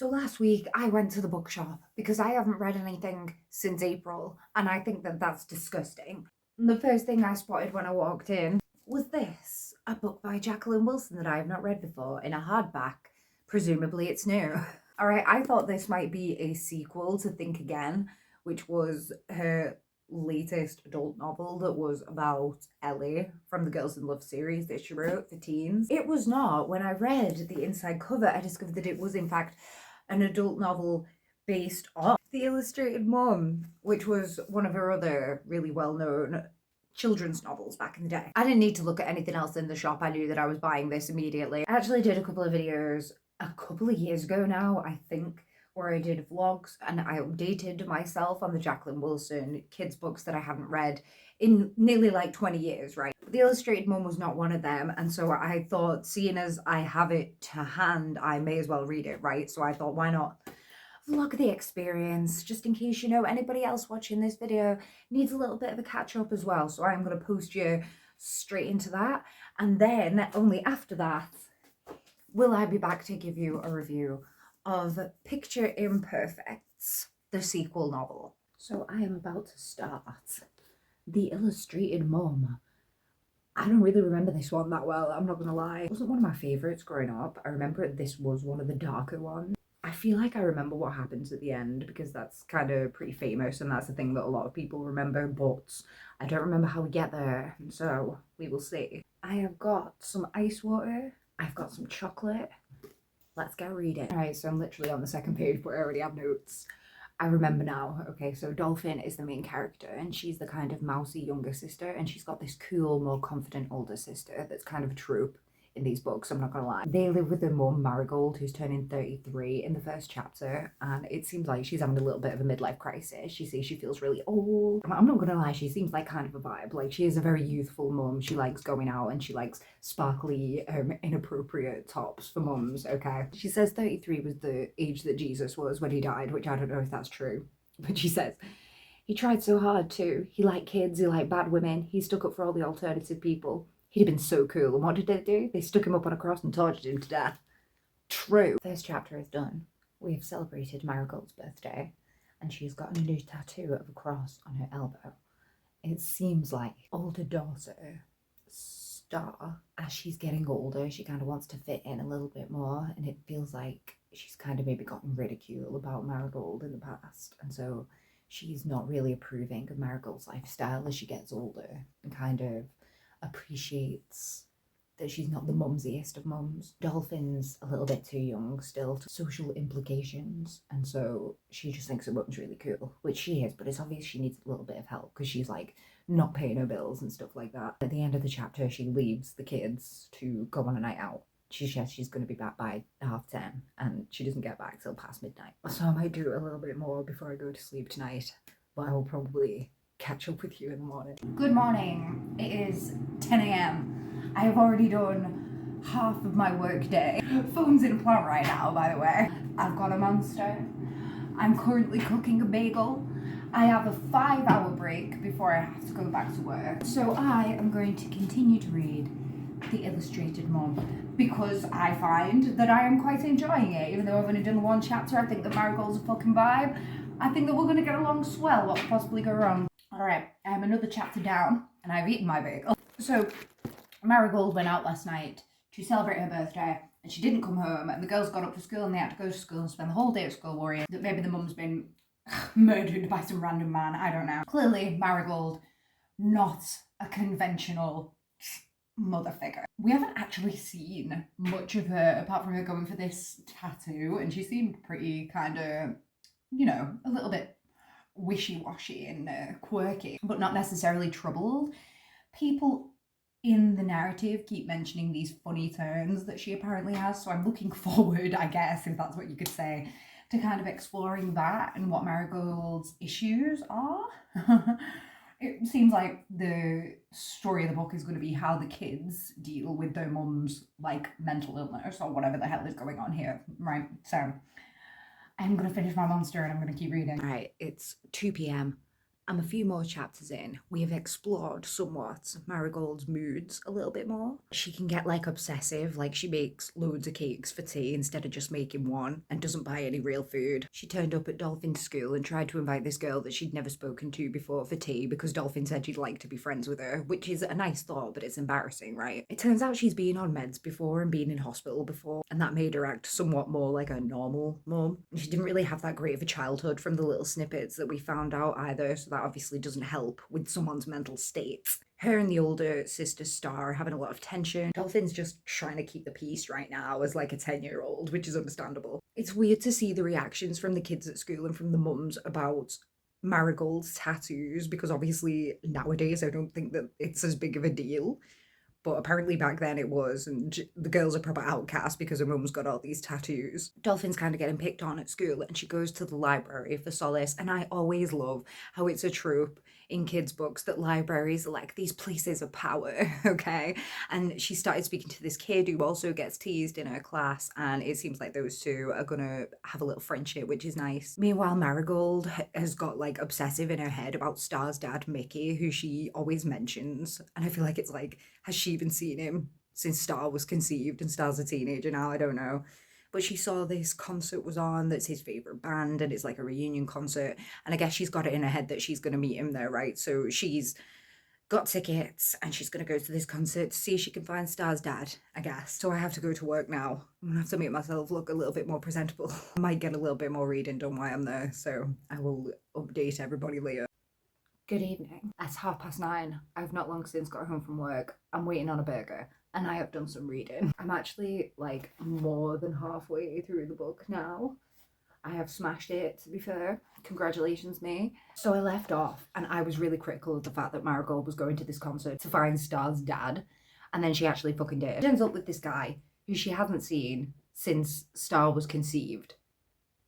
So last week I went to the bookshop because I haven't read anything since April and I think that that's disgusting. And the first thing I spotted when I walked in was this, a book by Jacqueline Wilson that I have not read before in a hardback. Presumably it's new. Alright, I thought this might be a sequel to Think Again, which was her latest adult novel that was about Ellie from the Girls in Love series that she wrote for teens. It was not. When I read the inside cover, I discovered that it was in fact an adult novel based off The Illustrated Mum, which was one of her other really well-known children's novels back in the day. I didn't need to look at anything else in the shop. I knew that I was buying this immediately. I actually did a couple of videos a couple of years ago now, I think, where I did vlogs and I updated myself on the Jacqueline Wilson kids books that I hadn't read in nearly like 20 years, right? The Illustrated Mum was not one of them, and so I thought, seeing as I have it to hand, I may as well read it, right? So I thought, why not vlog the experience, just in case, you know, anybody else watching this video needs a little bit of a catch up as well. So I'm going to post you straight into that, and then only after that will I be back to give you a review of Picture Imperfect, the sequel novel. So I am about to start The Illustrated Mum. I don't really remember this one that well, I'm not gonna lie. It wasn't one of my favourites growing up. I remember this was one of the darker ones. I feel like I remember what happens at the end because that's kind of pretty famous and that's the thing that a lot of people remember, but I don't remember how we get there, so we will see. I have got some ice water, I've got some chocolate. Let's get reading. Alright, so I'm literally on the second page, but I already have notes. I remember now. Okay, so Dolphin is the main character and she's the kind of mousy younger sister, and she's got this cool, more confident older sister that's kind of a trope in these books, I'm not gonna lie. They live with their mum, Marigold, who's turning 33 in the first chapter, and it seems like she's having a little bit of a midlife crisis. She says she feels really old. I'm not gonna lie, she seems like kind of a vibe. Like, she is a very youthful mum. She likes going out and she likes sparkly, inappropriate tops for mums, okay? She says 33 was the age that Jesus was when he died, which I don't know if that's true. But she says, he tried so hard too. He liked kids, he liked bad women, he stuck up for all the alternative people. He'd have been so cool. And what did they do? They stuck him up on a cross and tortured him to death. True. First chapter is done. We have celebrated Marigold's birthday, and she's got a new tattoo of a cross on her elbow. It seems like older daughter, Star, as she's getting older, she kind of wants to fit in a little bit more, and it feels like she's kind of maybe gotten ridicule about Marigold in the past, and so she's not really approving of Marigold's lifestyle as she gets older, and kind of appreciates that she's not the mumsiest of mums. Dolphin's a little bit too young still to social implications, and so she just thinks her mum's really cool, which she is, but it's obvious she needs a little bit of help because she's like not paying her bills and stuff like that. At the end of the chapter, she leaves the kids to go on a night out. She says she's going to be back by 10:30 and she doesn't get back till past midnight. So I might do a little bit more before I go to sleep tonight, but I will probably catch up with you in the morning. Good morning. It is 10 a.m. I have already done half of my work day. Phone's in a plant right now, by the way. I've got a monster. I'm currently cooking a bagel. I have a 5-hour break before I have to go back to work. So I am going to continue to read The Illustrated Mum because I find that I am quite enjoying it. Even though I've only done one chapter, I think that Marigold's a fucking vibe. I think that we're going to get along swell. What could possibly go wrong? Alright, I'm another chapter down and I've eaten my bagel. So, Marigold went out last night to celebrate her birthday and she didn't come home, and the girls got up for school and they had to go to school and spend the whole day at school worrying that maybe the mum's been murdered by some random man, I don't know. Clearly, Marigold, not a conventional mother figure. We haven't actually seen much of her apart from her going for this tattoo, and she seemed pretty kind of, you know, a little bit wishy-washy and quirky, but not necessarily troubled. People in the narrative keep mentioning these funny turns that she apparently has, so I'm looking forward, I guess, if that's what you could say, to kind of exploring that and what Marigold's issues are. It seems like the story of the book is going to be how the kids deal with their mum's, like, mental illness or whatever the hell is going on here, right? So I'm going to finish my monster and I'm going to keep reading. All right, it's 2 p.m. I'm a few more chapters in. We have explored somewhat Marigold's moods a little bit more. She can get like obsessive, like she makes loads of cakes for tea instead of just making one and doesn't buy any real food. She turned up at Dolphin's school and tried to invite this girl that she'd never spoken to before for tea because Dolphin said she'd like to be friends with her, which is a nice thought, but it's embarrassing, right? It turns out she's been on meds before and been in hospital before, and that made her act somewhat more like a normal mum. She didn't really have that great of a childhood from the little snippets that we found out either, so that obviously doesn't help with someone's mental state. Her and the older sister Star are having a lot of tension. Dolphin's just trying to keep the peace right now as like a 10-year-old, which is understandable. It's weird to see the reactions from the kids at school and from the mums about Marigold's tattoos, because obviously nowadays I don't think that it's as big of a deal. But apparently back then it was, and the girl's a proper outcast because her mum's got all these tattoos. Dolphin's kind of getting picked on at school and she goes to the library for solace, and I always love how it's a trope in kids' books that libraries are like these places of power, okay? And she started speaking to this kid who also gets teased in her class, and it seems like those two are gonna have a little friendship, which is nice. Meanwhile, Marigold has got like obsessive in her head about Star's dad, Mickey, who she always mentions, and I feel like it's like, has she even seen him since Star was conceived and Star's a teenager now? I don't know. But she saw this concert was on that's his favourite band and it's like a reunion concert. And I guess she's got it in her head that she's going to meet him there, right? So she's got tickets and she's going to go to this concert to see if she can find Star's dad, I guess. So I have to go to work now. I'm going to have to make myself look a little bit more presentable. I might get a little bit more reading done while I'm there. So I will update everybody later. Good evening. It's 9:30. I've not long since got home from work. I'm waiting on a burger and I have done some reading. I'm actually like more than halfway through the book now. I have smashed it, to be fair. Congratulations, me. So I left off and I was really critical of the fact that Marigold was going to this concert to find Star's dad, and then she actually fucking did. She ends up with this guy who she hasn't seen since Star was conceived,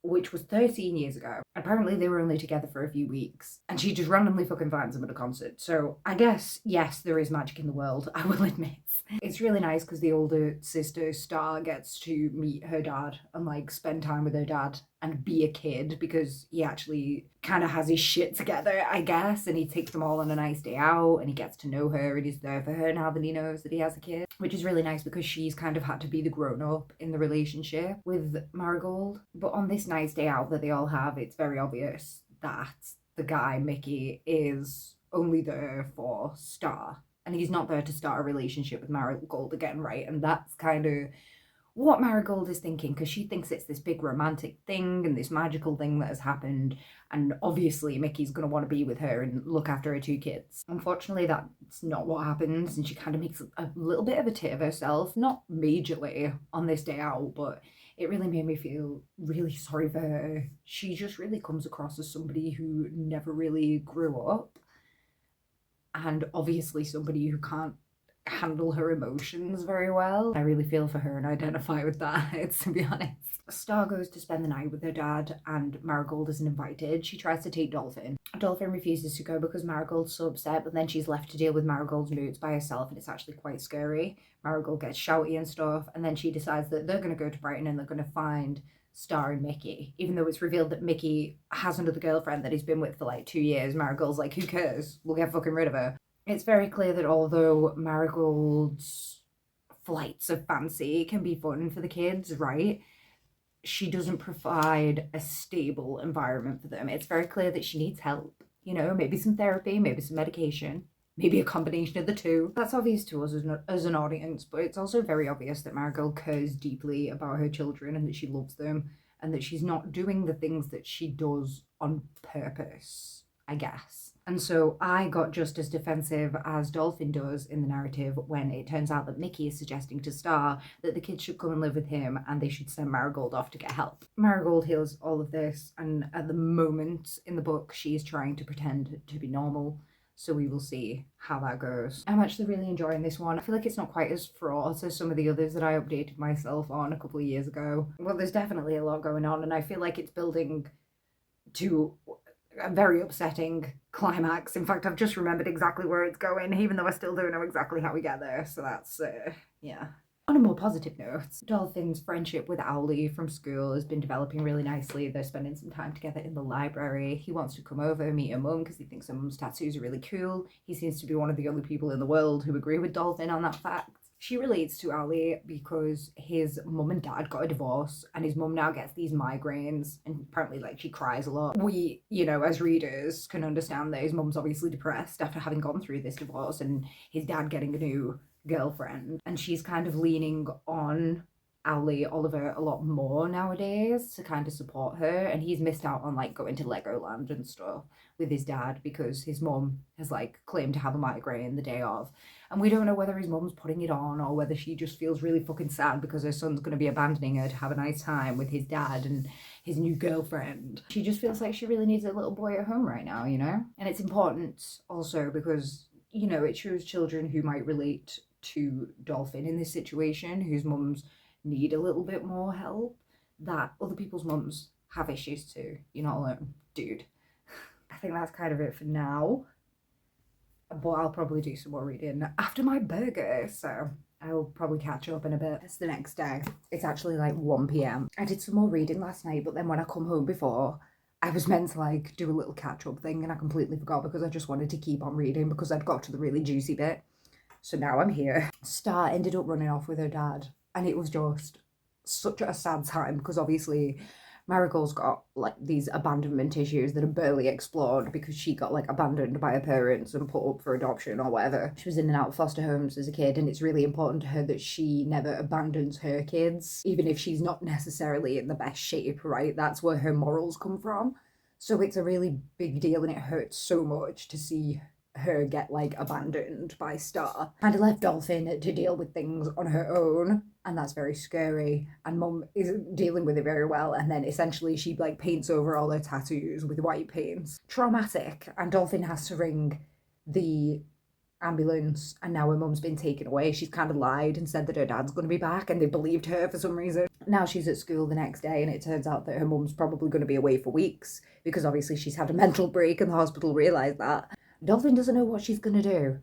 which was 13 years ago. Apparently they were only together for a few weeks, and she just randomly fucking finds him at a concert. So I guess, yes, there is magic in the world, I will admit. It's really nice because the older sister, Star, gets to meet her dad and like spend time with her dad and be a kid, because he actually kind of has his shit together, I guess, and he takes them all on a nice day out and he gets to know her and he's there for her now that he knows that he has a kid, which is really nice because she's kind of had to be the grown-up in the relationship with Marigold. But on this nice day out that they all have, it's very obvious that the guy, Mickey, is only there for Star, and he's not there to start a relationship with Marigold again, right? And that's kind of what Marigold is thinking, because she thinks it's this big romantic thing and this magical thing that has happened, and obviously Mickey's going to want to be with her and look after her two kids. Unfortunately, that's not what happens, and she kind of makes a little bit of a tit of herself, not majorly on this day out, but it really made me feel really sorry for her. She just really comes across as somebody who never really grew up, and obviously somebody who can't handle her emotions very well. I really feel for her and identify with that, to be honest. Star goes to spend the night with her dad and Marigold isn't invited. She tries to take Dolphin. Dolphin refuses to go because Marigold's so upset, but then she's left to deal with Marigold's moods by herself, and it's actually quite scary. Marigold gets shouty and stuff, and then she decides that they're going to go to Brighton and they're going to find Star and Mickey, even though it's revealed that Mickey has another girlfriend that he's been with for like 2 years. Marigold's like, who cares? We'll get fucking rid of her. It's very clear that although Marigold's flights of fancy can be fun for the kids, right, she doesn't provide a stable environment for them. It's very clear that she needs help. You know, maybe some therapy, maybe some medication, maybe a combination of the two. That's obvious to us as an audience, but it's also very obvious that Marigold cares deeply about her children and that she loves them, and that she's not doing the things that she does on purpose, I guess. And so I got just as defensive as Dolphin does in the narrative when it turns out that Mickey is suggesting to Star that the kids should come and live with him and they should send Marigold off to get help. Marigold hears all of this, and at the moment in the book she is trying to pretend to be normal, so we will see how that goes. I'm actually really enjoying this one. I feel like it's not quite as fraught as some of the others that I updated myself on a couple of years ago. Well, there's definitely a lot going on, and I feel like it's building to a very upsetting climax. In fact, I've just remembered exactly where it's going, even though I still don't know exactly how we get there. So that's, yeah. On a more positive note, Dolphin's friendship with Owlie from school has been developing really nicely. They're spending some time together in the library. He wants to come over and meet her mum because he thinks her mum's tattoos are really cool. He seems to be one of the only people in the world who agree with Dolphin on that fact. She relates to Owlie because his mum and dad got a divorce and his mum now gets these migraines and apparently like she cries a lot. We, as readers can understand that his mum's obviously depressed after having gone through this divorce and his dad getting a new girlfriend, and she's kind of leaning on Owlie Oliver a lot more nowadays to kind of support her, and he's missed out on like going to Legoland and stuff with his dad because his mum has like claimed to have a migraine the day of, and we don't know whether his mum's putting it on or whether she just feels really fucking sad because her son's going to be abandoning her to have a nice time with his dad and his new girlfriend. She just feels like she really needs a little boy at home right now, and it's important also because it shows children who might relate to Dolphin in this situation, whose mums need a little bit more help, that other people's mums have issues too. You're not alone, dude. I think that's kind of it for now, but I'll probably do some more reading after my burger, so I'll probably catch up in a bit. It's the next day. It's actually like 1 p.m. I did some more reading last night, but then when I come home before, I was meant to like do a little catch-up thing and I completely forgot because I just wanted to keep on reading because I'd got to the really juicy bit. So now I'm here. Star ended up running off with her dad and it was just such a sad time because obviously Marigold's got like these abandonment issues that are barely explored because she got like abandoned by her parents and put up for adoption or whatever. She was in and out of foster homes as a kid, and it's really important to her that she never abandons her kids, even if she's not necessarily in the best shape, right? That's where her morals come from. So it's a really big deal and it hurts so much to see her get like abandoned by Star. Kind of left Dolphin to deal with things on her own, and that's very scary, and Mum isn't dealing with it very well, and then essentially she like paints over all her tattoos with white paints. Traumatic, and Dolphin has to ring the ambulance, and now her mum's been taken away. She's kind of lied and said that her dad's going to be back and they believed her for some reason. Now she's at school the next day and it turns out that her mum's probably going to be away for weeks because obviously she's had a mental break and the hospital realised that. Dolphin doesn't know what she's gonna do.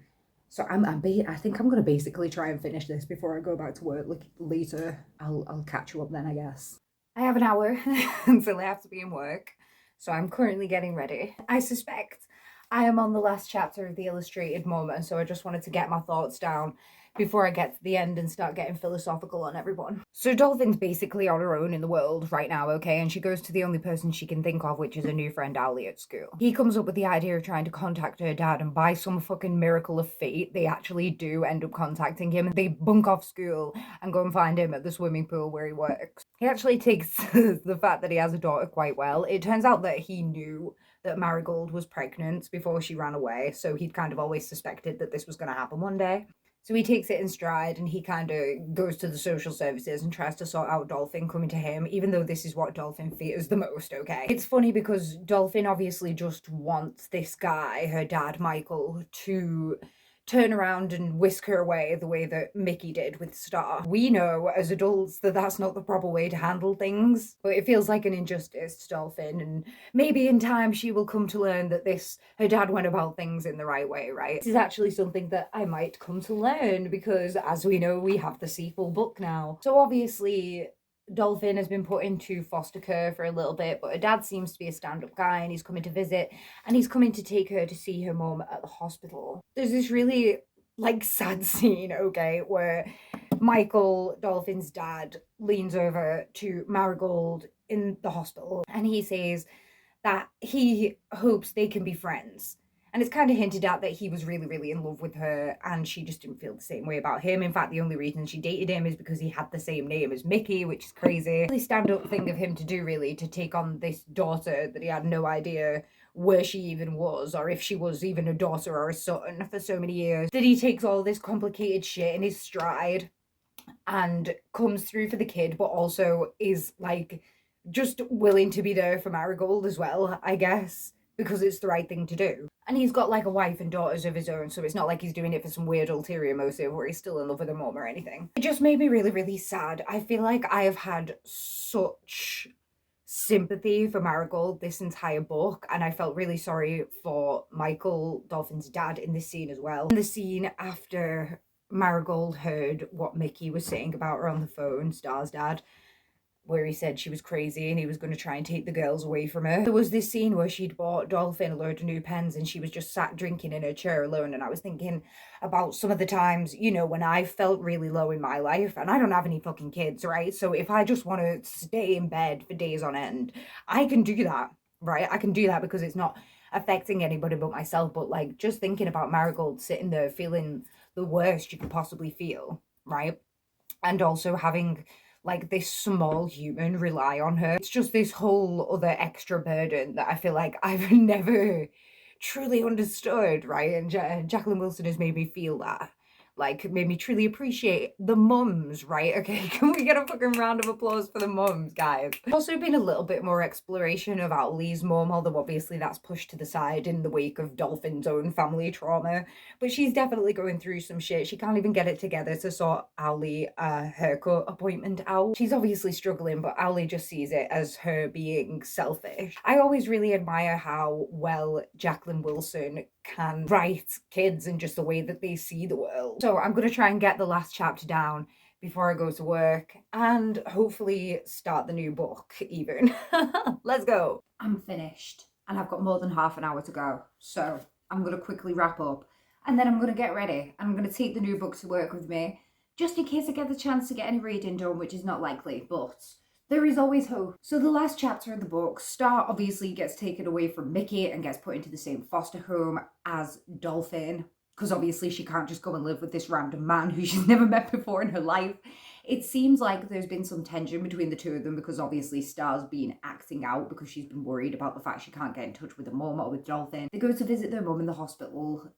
So I think I'm gonna basically try and finish this before I go back to work later. I'll catch you up then, I guess. I have an hour until I have to be in work, so I'm currently getting ready. I suspect I am on the last chapter of the illustrated moment, so I just wanted to get my thoughts down before I get to the end and start getting philosophical on everyone. So Dolphin's basically on her own in the world right now, okay? And she goes to the only person she can think of, which is a new friend, Owlie, at school. He comes up with the idea of trying to contact her dad, and by some fucking miracle of fate, they actually do end up contacting him. They bunk off school and go and find him at the swimming pool where he works. He actually takes the fact that he has a daughter quite well. It turns out that he knew that Marigold was pregnant before she ran away, so he'd kind of always suspected that this was going to happen one day. So he takes it in stride and he kind of goes to the social services and tries to sort out Dolphin coming to him, even though this is what Dolphin fears the most, okay? It's funny because Dolphin obviously just wants this guy, her dad, Michael, to turn around and whisk her away the way that Mickey did with Star. We know as adults that that's not the proper way to handle things, but it feels like an injustice to Dolphin, and maybe in time she will come to learn that her dad went about things in the right way, right? This is actually something that I might come to learn because, as we know, we have the sequel book now. So obviously Dolphin has been put into foster care for a little bit, but her dad seems to be a stand-up guy and he's coming to visit and he's coming to take her to see her mum at the hospital. There's this really like sad scene, okay, where Michael, Dolphin's dad, leans over to Marigold in the hospital and he says that he hopes they can be friends. And it's kind of hinted at that he was really, really in love with her and she just didn't feel the same way about him. In fact, the only reason she dated him is because he had the same name as Mickey, which is crazy. Really stand-up thing of him to do, really, to take on this daughter that he had no idea where she even was or if she was even a daughter or a son for so many years. That he takes all this complicated shit in his stride and comes through for the kid, but also is, like, just willing to be there for Marigold as well, I guess, because it's the right thing to do. And he's got like a wife and daughters of his own, so it's not like he's doing it for some weird ulterior motive where he's still in love with her mom or anything. It just made me really, really sad. I feel like I have had such sympathy for Marigold this entire book, and I felt really sorry for Michael, Dolphin's dad, in this scene as well. In the scene after Marigold heard what Mickey was saying about her on the phone, Star's dad, where he said she was crazy and he was going to try and take the girls away from her. There was this scene where she'd bought Dolphin a load of new pens and she was just sat drinking in her chair alone, and I was thinking about some of the times, you know, when I felt really low in my life, and I don't have any fucking kids, right? So if I just want to stay in bed for days on end, I can do that, right? I can do that because it's not affecting anybody but myself. But like, just thinking about Marigold sitting there feeling the worst you could possibly feel, right? And also having like this small human rely on her. It's just this whole other extra burden that I feel like I've never truly understood, right? And Jacqueline Wilson has made me feel that. Like, made me truly appreciate the mums, right? Okay, can we get a fucking round of applause for the mums, guys? Also been a little bit more exploration of Owlie's mum, although obviously that's pushed to the side in the wake of Dolphin's own family trauma. But she's definitely going through some shit. She can't even get it together to sort Owlie a haircut appointment out. She's obviously struggling, but Owlie just sees it as her being selfish. I always really admire how well Jacqueline Wilson can write kids and just the way that they see the world. So I'm going to try and get the last chapter down before I go to work and hopefully start the new book even. Let's go. I'm finished and I've got more than half an hour to go. So I'm going to quickly wrap up and then I'm going to get ready and I'm going to take the new book to work with me just in case I get the chance to get any reading done, which is not likely, but there is always hope. So the last chapter of the book, Star obviously gets taken away from Mickey and gets put into the same foster home as Dolphin, because obviously she can't just go and live with this random man who she's never met before in her life. It seems like there's been some tension between the two of them because obviously Star's been acting out because she's been worried about the fact she can't get in touch with her mum or with Dolphin. They go to visit their mum in the hospital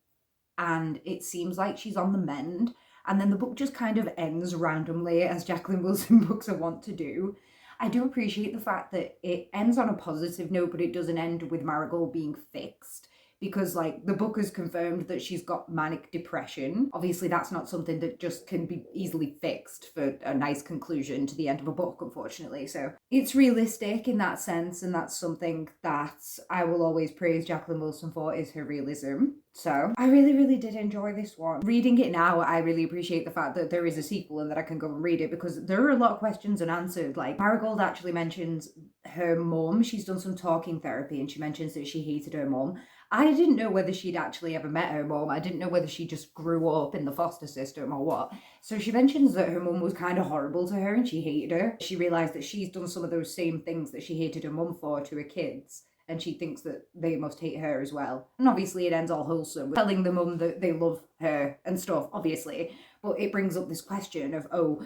and it seems like she's on the mend. And then the book just kind of ends randomly, as Jacqueline Wilson books are wont to do. I do appreciate the fact that it ends on a positive note, but it doesn't end with Marigold being fixed. Because, like, the book has confirmed that she's got manic depression. Obviously, that's not something that just can be easily fixed for a nice conclusion to the end of a book, unfortunately. So it's realistic in that sense, and that's something that I will always praise Jacqueline Wilson for, is her realism. So I really, really did enjoy this one. Reading it now, I really appreciate the fact that there is a sequel and that I can go and read it, because there are a lot of questions unanswered. Like, Marigold actually mentions her mum. She's done some talking therapy and she mentions that she hated her mum. I didn't know whether she'd actually ever met her mum. I didn't know whether she just grew up in the foster system or what. So she mentions that her mum was kind of horrible to her and she hated her. She realised that she's done some of those same things that she hated her mum for to her kids, and she thinks that they must hate her as well. And obviously it ends all wholesome, with telling the mum that they love her and stuff, obviously. But it brings up this question of, oh,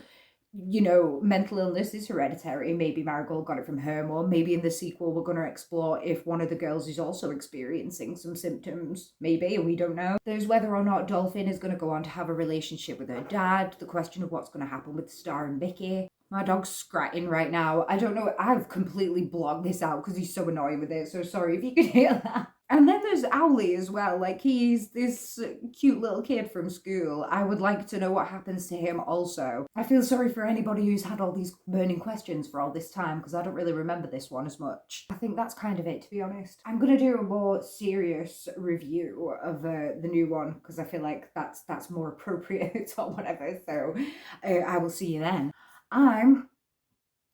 you know, mental illness is hereditary. Maybe Marigold got it from her mum. Maybe in the sequel we're going to explore if one of the girls is also experiencing some symptoms. Maybe, and we don't know. There's whether or not Dolphin is going to go on to have a relationship with her dad. The question of what's going to happen with Star and Mickey. My dog's scratching right now. I don't know. I've completely blocked this out because he's so annoying with it. So sorry if you could hear that. And then there's Owlie as well. Like, he's this cute little kid from school. I would like to know what happens to him also. I feel sorry for anybody who's had all these burning questions for all this time, because I don't really remember this one as much. I think that's kind of it, to be honest. I'm going to do a more serious review of the new one, because I feel like that's more appropriate or whatever. So I will see you then. I'm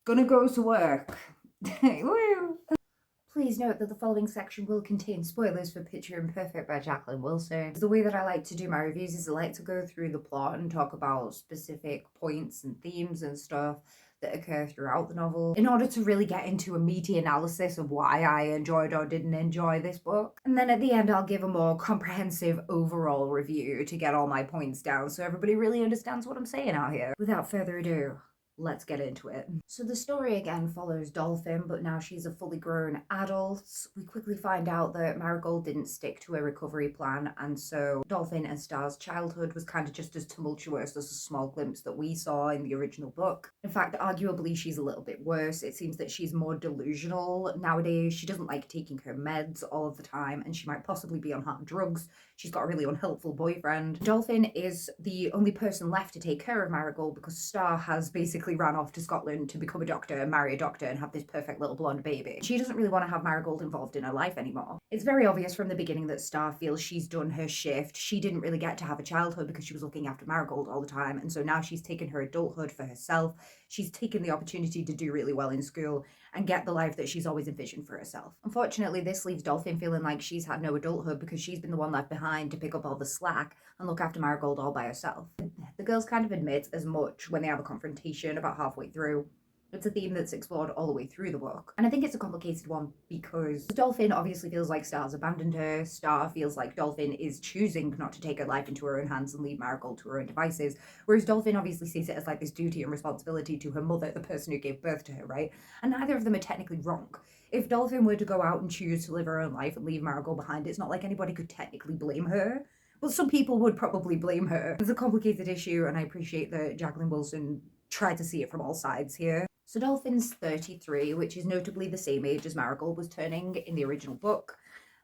gonna go to work. Woo! Please note that the following section will contain spoilers for Picture Imperfect by Jacqueline Wilson. The way that I like to do my reviews is I like to go through the plot and talk about specific points and themes and stuff that occur throughout the novel in order to really get into a meaty analysis of why I enjoyed or didn't enjoy this book. And then at the end I'll give a more comprehensive overall review to get all my points down so everybody really understands what I'm saying out here. Without further ado, let's get into it. So the story again follows Dolphin, but now she's a fully grown adult. We quickly find out that Marigold didn't stick to a recovery plan, and so Dolphin and Star's childhood was kind of just as tumultuous as a small glimpse that we saw in the original book. In fact, arguably she's a little bit worse. It seems that she's more delusional nowadays. She doesn't like taking her meds all of the time, and she might possibly be on hard drugs. She's got a really unhelpful boyfriend. Dolphin is the only person left to take care of Marigold because Star has basically quickly ran off to Scotland to become a doctor, marry a doctor, and have this perfect little blonde baby. She doesn't really want to have Marigold involved in her life anymore. It's very obvious from the beginning that Star feels she's done her shift. She didn't really get to have a childhood because she was looking after Marigold all the time, and so now she's taken her adulthood for herself. She's taken the opportunity to do really well in school and get the life that she's always envisioned for herself. Unfortunately, this leaves Dolphin feeling like she's had no adulthood because she's been the one left behind to pick up all the slack and look after Marigold all by herself. The girls kind of admit as much when they have a confrontation about halfway through. It's a theme that's explored all the way through the book. And I think it's a complicated one because Dolphin obviously feels like Star's abandoned her. Star feels like Dolphin is choosing not to take her life into her own hands and leave Marigold to her own devices. Whereas Dolphin obviously sees it as like this duty and responsibility to her mother, the person who gave birth to her, right? And neither of them are technically wrong. If Dolphin were to go out and choose to live her own life and leave Marigold behind, it's not like anybody could technically blame her. Well, some people would probably blame her. It's a complicated issue, and I appreciate that Jacqueline Wilson tried to see it from all sides here. So Dolphin's 33, which is notably the same age as Marigold was turning in the original book.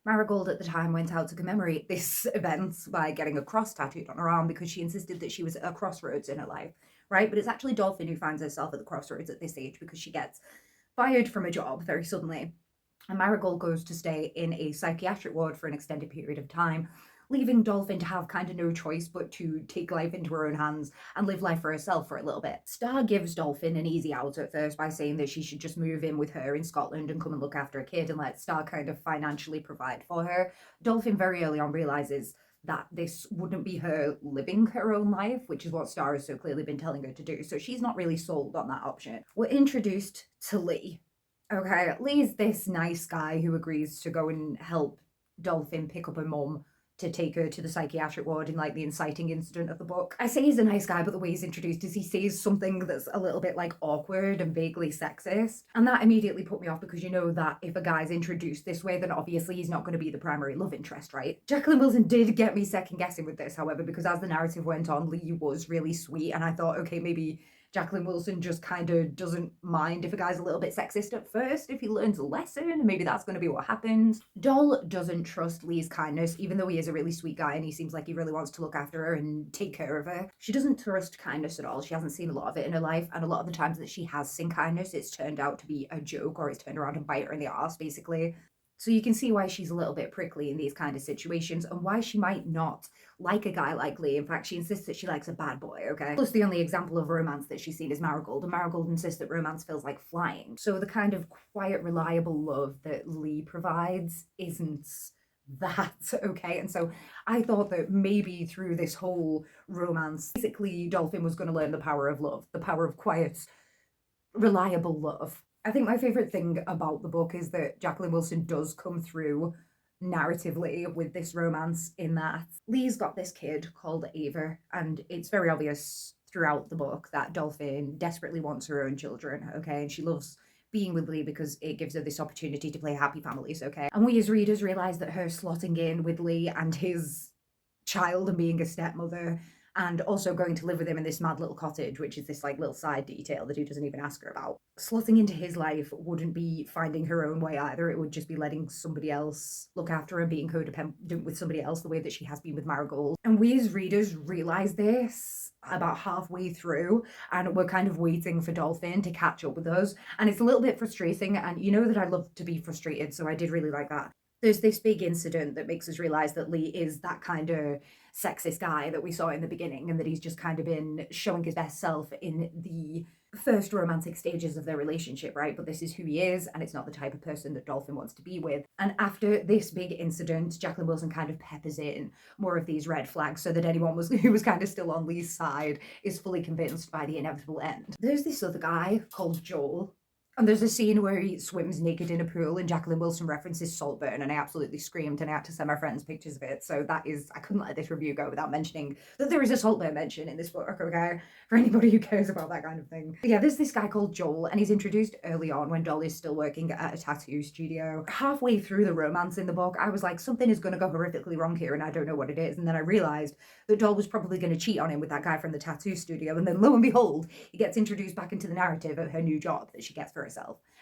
Marigold at the time went out to commemorate this event by getting a cross tattooed on her arm because she insisted that she was at a crossroads in her life, right? But it's actually Dolphin who finds herself at the crossroads at this age because she gets fired from a job very suddenly. And Marigold goes to stay in a psychiatric ward for an extended period of time, leaving Dolphin to have kind of no choice but to take life into her own hands and live life for herself for a little bit. Star gives Dolphin an easy out at first by saying that she should just move in with her in Scotland and come and look after a kid and let Star kind of financially provide for her. Dolphin very early on realizes that this wouldn't be her living her own life, which is what Star has so clearly been telling her to do. So she's not really sold on that option. We're introduced to Lee. Okay, Lee's this nice guy who agrees to go and help Dolphin pick up her mum to take her to the psychiatric ward in like the inciting incident of the book. I say he's a nice guy, but the way he's introduced is he says something that's a little bit like awkward and vaguely sexist. And that immediately put me off because you know that if a guy's introduced this way, then obviously he's not going to be the primary love interest, right? Jacqueline Wilson did get me second guessing with this, however, because as the narrative went on, Lee was really sweet and I thought, okay, maybe Jacqueline Wilson just kind of doesn't mind if a guy's a little bit sexist at first, if he learns a lesson, maybe that's going to be what happens. Doll doesn't trust Lee's kindness, even though he is a really sweet guy and he seems like he really wants to look after her and take care of her. She doesn't trust kindness at all. She hasn't seen a lot of it in her life, and a lot of the times that she has seen kindness, it's turned out to be a joke or it's turned around and bite her in the arse, basically. So you can see why she's a little bit prickly in these kind of situations and why she might not like a guy like Lee. In fact, she insists that she likes a bad boy, okay? Plus the only example of romance that she's seen is Marigold, and Marigold insists that romance feels like flying. So the kind of quiet, reliable love that Lee provides isn't that, okay? And so I thought that maybe through this whole romance, basically Dolphin was going to learn the power of love, the power of quiet, reliable love. I think my favourite thing about the book is that Jacqueline Wilson does come through narratively with this romance in that Lee's got this kid called Ava, and it's very obvious throughout the book that Dolphin desperately wants her own children, okay? And she loves being with Lee because it gives her this opportunity to play happy families, okay? And we as readers realise that her slotting in with Lee and his child and being a stepmother and also going to live with him in this mad little cottage, which is this like little side detail that he doesn't even ask her about. Slotting into his life wouldn't be finding her own way either. It would just be letting somebody else look after her and being codependent with somebody else the way that she has been with Marigold. And we as readers realise this about halfway through, and we're kind of waiting for Dolphin to catch up with us. And it's a little bit frustrating, and you know that I love to be frustrated, so I did really like that. There's this big incident that makes us realise that Lee is that kind of sexist guy that we saw in the beginning, and that he's just kind of been showing his best self in the first romantic stages of their relationship, right? But this is who he is, and it's not the type of person that Dolphin wants to be with. And after this big incident, Jacqueline Wilson kind of peppers in more of these red flags so that anyone who was kind of still on Lee's side is fully convinced by the inevitable end. There's this other guy called Joel, and there's a scene where he swims naked in a pool and Jacqueline Wilson references Saltburn, and I absolutely screamed and I had to send my friends pictures of it. So that is, I couldn't let this review go without mentioning that there is a Saltburn mention in this book, okay? For anybody who cares about that kind of thing. But yeah, there's this guy called Joel, and he's introduced early on when Doll is still working at a tattoo studio. Halfway through the romance in the book, I was like, something is going to go horrifically wrong here and I don't know what it is. And then I realised that Doll was probably going to cheat on him with that guy from the tattoo studio. And then lo and behold, he gets introduced back into the narrative at her new job that she gets for herself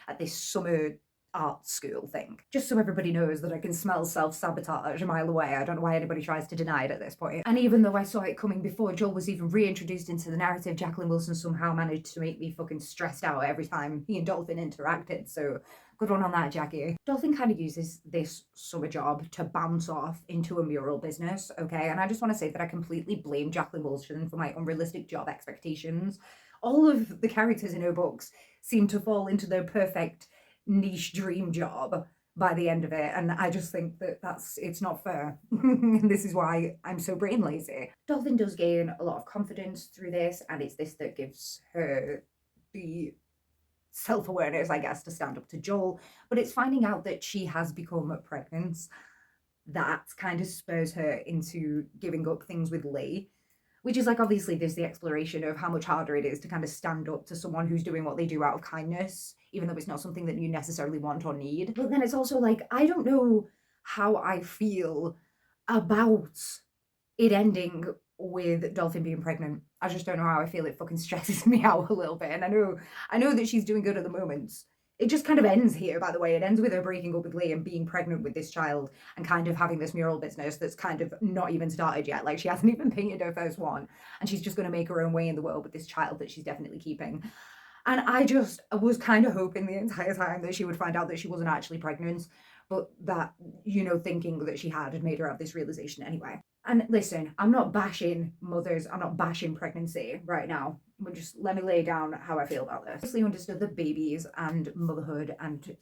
at this summer art school thing. Just so everybody knows that I can smell self-sabotage a mile away. I don't know why anybody tries to deny it at this point. And even though I saw it coming before Joel was even reintroduced into the narrative, Jacqueline Wilson somehow managed to make me fucking stressed out every time he and Dolphin interacted. So good one on that, Jackie. Dolphin kind of uses this summer job to bounce off into a mural business, okay? And I just want to say that I completely blame Jacqueline Wilson for my unrealistic job expectations. All of the characters in her books seem to fall into their perfect niche dream job by the end of it, and I just think that it's not fair. And this is why I'm so brain lazy. Dolphin does gain a lot of confidence through this, and it's this that gives her the self-awareness, I guess, to stand up to Joel, but it's finding out that she has become pregnant that kind of spurs her into giving up things with Lee, which is like, obviously there's the exploration of how much harder it is to kind of stand up to someone who's doing what they do out of kindness, even though it's not something that you necessarily want or need. But then it's also like, I don't know how I feel about it ending with Dolphin being pregnant. I just don't know how I feel. It fucking stresses me out a little bit. And I know that she's doing good at the moment. It just kind of ends here, by the way. It ends with her breaking up with Lee and being pregnant with this child and kind of having this mural business that's kind of not even started yet. Like, she hasn't even painted her first one, and she's just going to make her own way in the world with this child that she's definitely keeping. And I just was kind of hoping the entire time that she would find out that she wasn't actually pregnant, but that, you know, thinking that she had made her have this realization anyway. And listen, I'm not bashing mothers, I'm not bashing pregnancy right now. But just let me lay down how I feel about this. Obviously understood that babies and motherhood and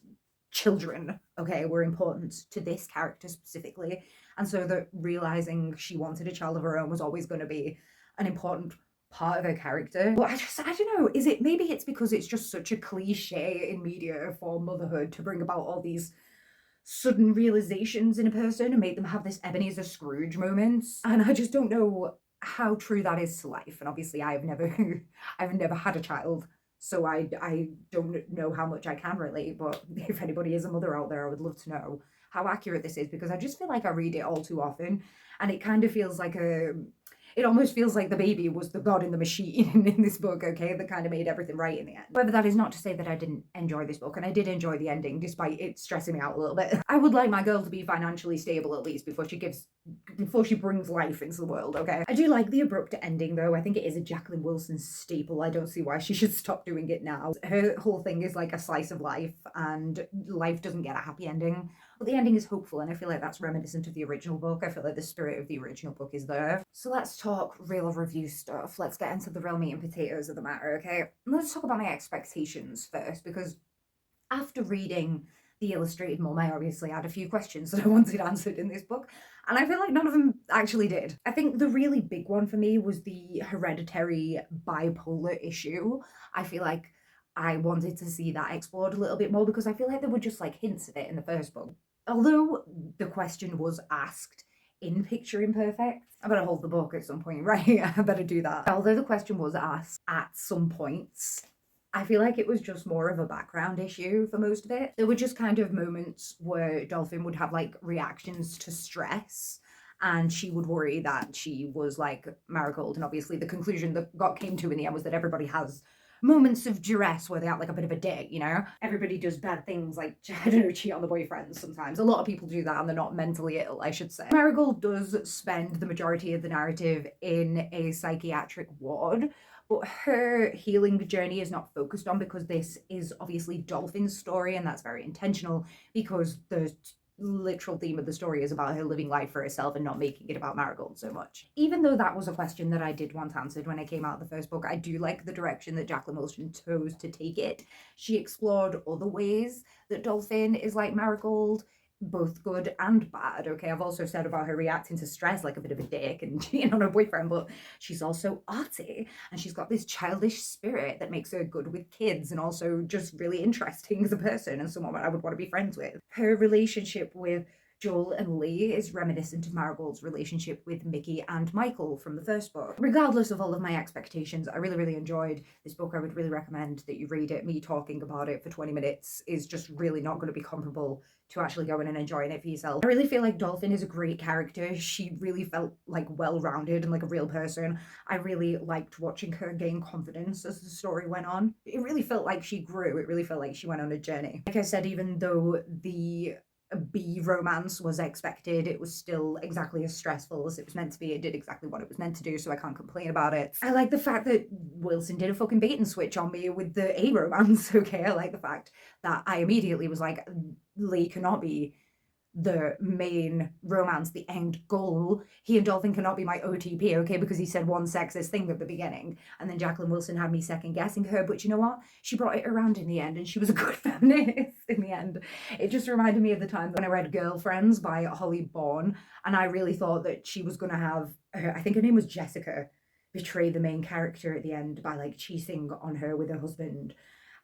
children, okay, were important to this character specifically. And so that realizing she wanted a child of her own was always going to be an important part of her character. But I don't know, maybe it's because it's just such a cliche in media for motherhood to bring about all these sudden realizations in a person and make them have this Ebenezer Scrooge moment. And I just don't know how true that is to life. And obviously I've never had a child, so I don't know how much I can relate. But if anybody is a mother out there, I would love to know how accurate this is, because I just feel like I read it all too often, and it kind of feels like it almost feels like the baby was the god in the machine in this book, okay, that kind of made everything right in the end. However, that is not to say that I didn't enjoy this book, and I did enjoy the ending, despite it stressing me out a little bit. I would like my girl to be financially stable at least before she brings life into the world, okay? I do like the abrupt ending, though. I think it is a Jacqueline Wilson staple. I don't see why she should stop doing it now. Her whole thing is like a slice of life, and life doesn't get a happy ending. But the ending is hopeful, and I feel like that's reminiscent of the original book. I feel like the spirit of the original book is there. So let's talk real review stuff. Let's get into the real meat and potatoes of the matter, okay? Let's talk about my expectations first, because after reading the illustrated mum, I obviously had a few questions that I wanted answered in this book, and I feel like none of them actually did. I think the really big one for me was the hereditary bipolar issue. I feel like I wanted to see that explored a little bit more, because I feel like there were just like hints of it in the first book. Although the question was asked in Picture Imperfect, I better hold the book at some point, right? I better do that. Although the question was asked at some points, I feel like it was just more of a background issue for most of it. There were just kind of moments where Dolphin would have like reactions to stress, and she would worry that she was like Marigold. And obviously the conclusion that came to in the end was that everybody has moments of duress where they act like a bit of a dick, you know? Everybody does bad things, like, I don't know, cheat on the boyfriends sometimes. A lot of people do that, and they're not mentally ill, I should say. Marigold does spend the majority of the narrative in a psychiatric ward, but her healing journey is not focused on, because this is obviously Dolphin's story, and that's very intentional, because the literal theme of the story is about her living life for herself and not making it about Marigold so much. Even though that was a question that I did want answered when I came out of the first book, I do like the direction that Jacqueline Wilson chose to take it. She explored other ways that Dolphin is like Marigold, both good and bad, okay? I've also said about her reacting to stress like a bit of a dick and cheating on her boyfriend, but she's also arty, and she's got this childish spirit that makes her good with kids, and also just really interesting as a person and someone I would want to be friends with. Her relationship with Joel and Lee is reminiscent of Marigold's relationship with Mickey and Michael from the first book. Regardless of all of my expectations, I really, really enjoyed this book. I would really recommend that you read it. Me talking about it for 20 minutes is just really not going to be comparable to actually going and enjoying it for yourself. I really feel like Dolphin is a great character. She really felt like well-rounded and like a real person. I really liked watching her gain confidence as the story went on. It really felt like she grew. It really felt like she went on a journey. Like I said, even though the B romance was expected, it was still exactly as stressful as it was meant to be. It did exactly what it was meant to do, so I can't complain about it. I like the fact that Wilson did a fucking bait and switch on me with the A romance, okay? I like the fact that I immediately was like, Lee cannot be the main romance, the end goal. He and Dolphin cannot be my OTP, okay, because he said one sexist thing at the beginning. And then Jacqueline Wilson had me second guessing her, but you know what? She brought it around in the end, and she was a good feminist in the end. It just reminded me of the time when I read Girlfriends by Holly Bourne, and I really thought that she was going to have her, I think her name was Jessica, betray the main character at the end by like cheating on her with her husband.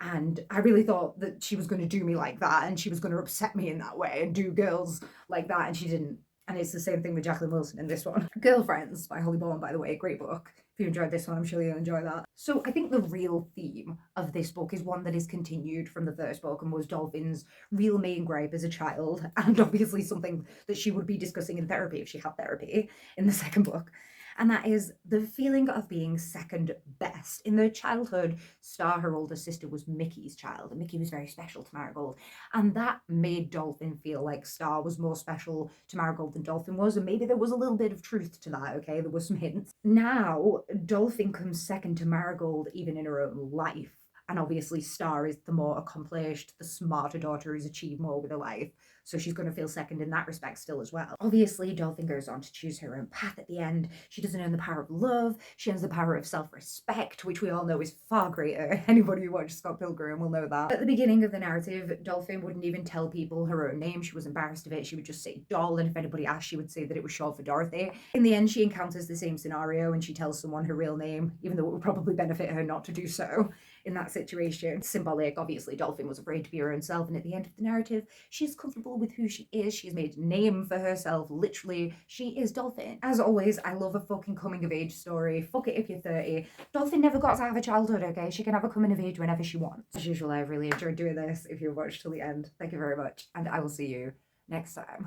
And I really thought that she was going to do me like that, and she was going to upset me in that way and do girls like that, and she didn't. And it's the same thing with Jacqueline Wilson in this one. Girlfriends by Holly Bourne, by the way, great book. If you enjoyed this one, I'm sure you'll enjoy that. So I think the real theme of this book is one that is continued from the first book and was Dolphin's real main gripe as a child, and obviously something that she would be discussing in therapy if she had therapy in the second book. And that is the feeling of being second best. In their childhood, Star, her older sister, was Mickey's child, and Mickey was very special to Marigold. And that made Dolphin feel like Star was more special to Marigold than Dolphin was, and maybe there was a little bit of truth to that, okay? There were some hints. Now, Dolphin comes second to Marigold even in her own life. And obviously, Star is the more accomplished, the smarter daughter who's achieved more with her life. So she's going to feel second in that respect still as well. Obviously, Dolphin goes on to choose her own path at the end. She doesn't earn the power of love. She earns the power of self-respect, which we all know is far greater. Anybody who watched Scott Pilgrim will know that. At the beginning of the narrative, Dolphin wouldn't even tell people her own name. She was embarrassed of it. She would just say Doll, and if anybody asked, she would say that it was short for Dorothy. In the end, she encounters the same scenario and she tells someone her real name, even though it would probably benefit her not to do so in that situation. Symbolic, obviously, Dolphin was afraid to be her own self, and at the end of the narrative, she's comfortable with who she is. She's made a name for herself. Literally, she is Dolphin. As always, I love a fucking coming of age story. Fuck it if you're 30. Dolphin never got to have a childhood, okay? She can have a coming of age whenever she wants. As usual, I've really enjoyed doing this. If you've watched till the end, thank you very much, and I will see you next time.